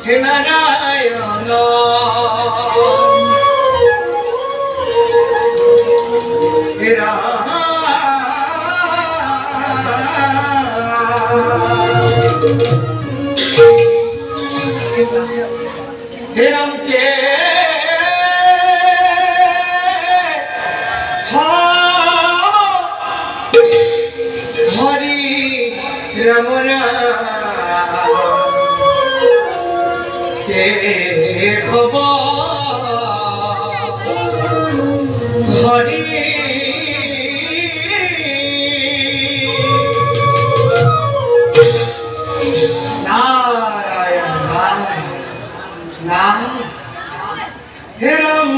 হে নারায়ণ হে রাম হে রাম কে হরি রাম কে খবর হরি নারায়ণ নাম হে রাম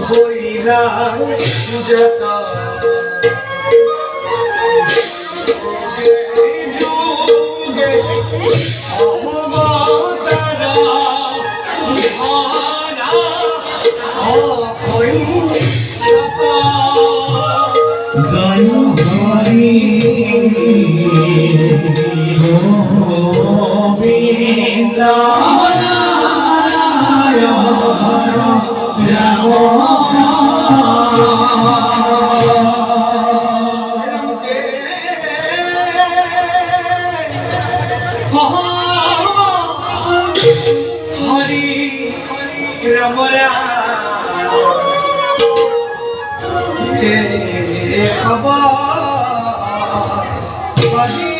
ভৈরা যত যুগে অবতারা ভরা অপৈশত জয় হরি গোবিন্দ হরি রাম খবর হরি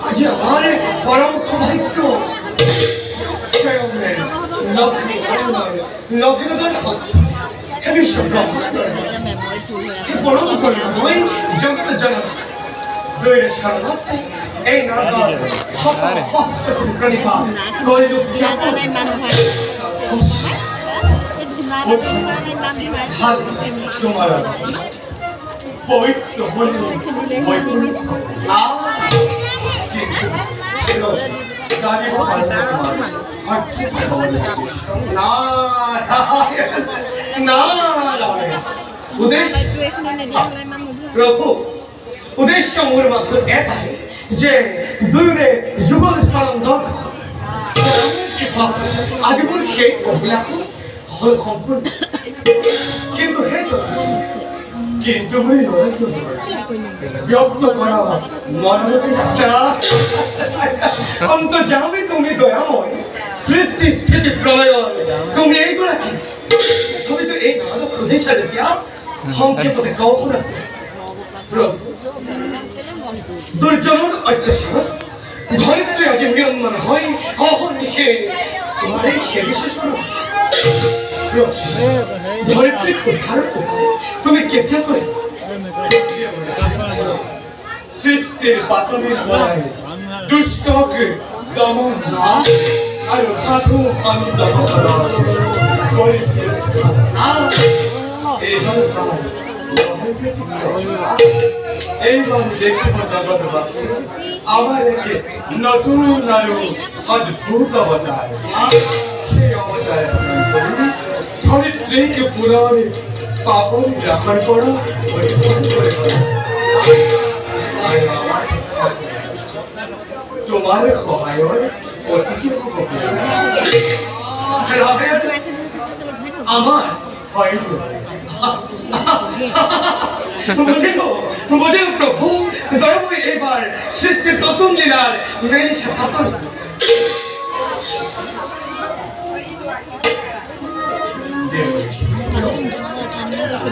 আজি আমার পরম সৌভাগ্য লগ্নদল হে বিশ্ব হে পরম করুণাময় জগৎ জনক দৈরের শরণার্থে এই নারদ সকল হস্ত প্রণিপা করিল জ্ঞাপন তোমার পবিত্র হল বৈকুণ্ঠ প্রভু উদ্দেশ্য মোর মাত্র এটাই যে দূরে যুগল স্থান আজ মোর সেই কহিলা হল সম্পূর্ণ কিন্তু হে কিন্তু বলি ব্যক্ত করা মনোরূপী অন্তর্যামী তুমি দয়াময় সৃষ্টি স্থিতি প্রলয় তুমি এইগুলা কি তুমি তো এই ভালো খুঁজে ছাড়ে দিয়া সংক্ষেপতে কখন দুর্জনের অত্যাচার ধরিত্রী আজি মিলন হয় কখন লিখে তোমার এই সে বিশেষ ধরিত্রী উদ্ধার তুমি কেতিয়া করে সৃষ্টির পাতনের বলায় দুষ্টকে দমন আর সাধু অন্তর করেছে এইবার দেখিব জগৎ বাকি আমার একে নতুন নারী অদ্ভুত অবতার সেই অবতার ধরিত্রী স্ত্রীকে পুরাণে পাপন গ্রহণ করা পরিত্যাগ করে তোমার সহায়ৰ অতিকে আমার হয়তো বুঝিল প্রভু ধর্ম এবার সৃষ্টির নতুন লীলার মেরিসা পাতন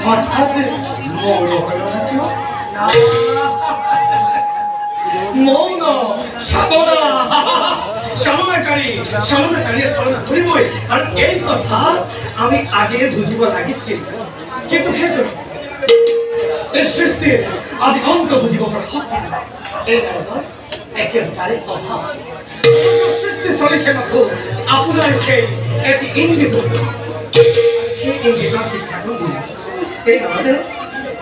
হঠাৎ মৌন হল মৌন সাধনা সাধনাকারী সাধনা করিবই আর এই কথা আমি আগে বুঝিব লাগিছি কিন্তু হেতু এই সৃষ্টির আদি অন্ত বুঝিব এর একেবারে অভাব সৃষ্টি চলিছে মাত্র আপনার সেই একটি ইঙ্গিত সেই ইঙ্গিত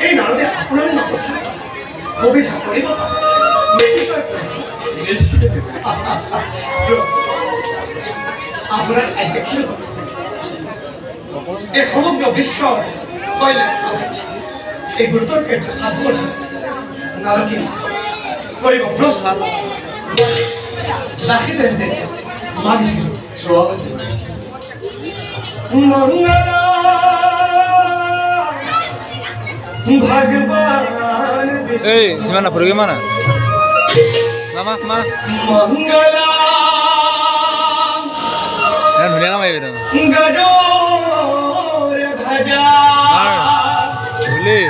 এই নারদে আপনার নমস্কার কবিতা করিব আপনার একদিন এই সমগ্র বিশ্ব কইলে এই গুরুতর কার্য সাধব না নারদী করিব প্রশ্ন রাখিতেন মানুষ মঙ্গলা ভগবান এই gimana bro gimana mama Mangala ya dunia nama ya itu গজোর ভজা boleh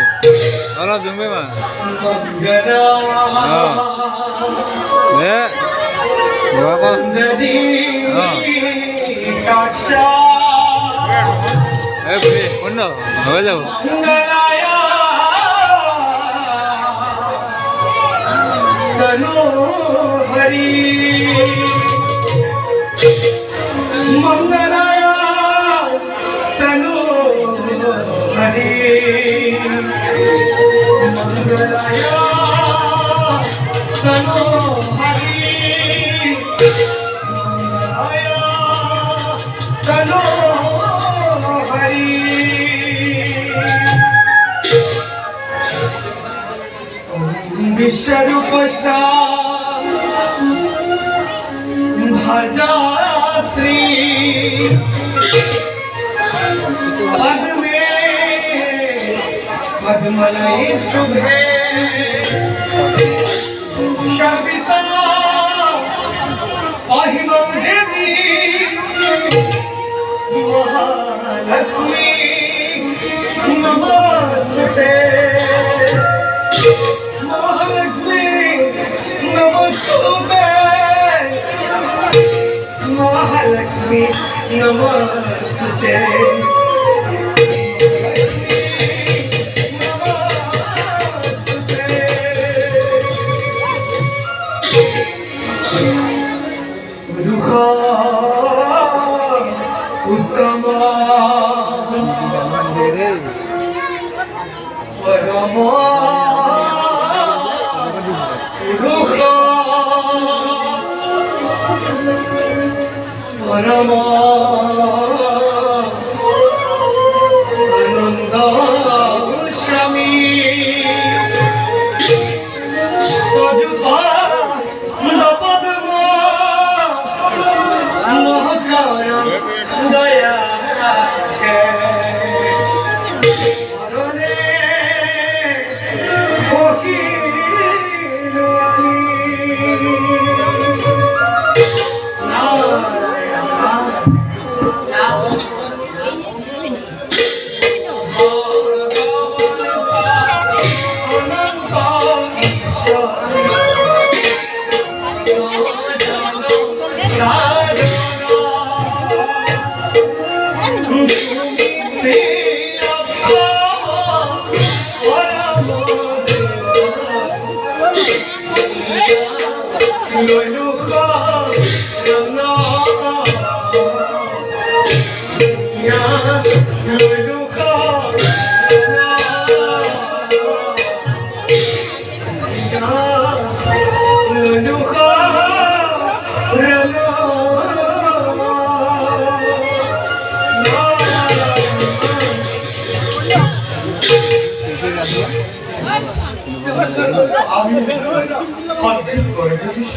kalau jumbe mah Mangala ya gua kok নদী কাশা boleh benar bawa jauh মঙ্গলায়া তনো Hari মঙ্গলায়া তনো Hari মঙ্গলায়া তনো Hari মঙ্গলায়া তনো Hari বিশ্বরূপ ভাজা শ্রী পদ্মে পদ্মলয় শুভে সবিতা অহিমম দেবী মহালক্ষ্মী নমস্তে মহালক্ষ্মী নমস্তে মহালক্ষ্মী নমস্তে রুখ উত্তম পরম রুখ পরম আনন্দ স্বামী পদ্ম মহকার দয়া আমি হাতটি করে দেখিস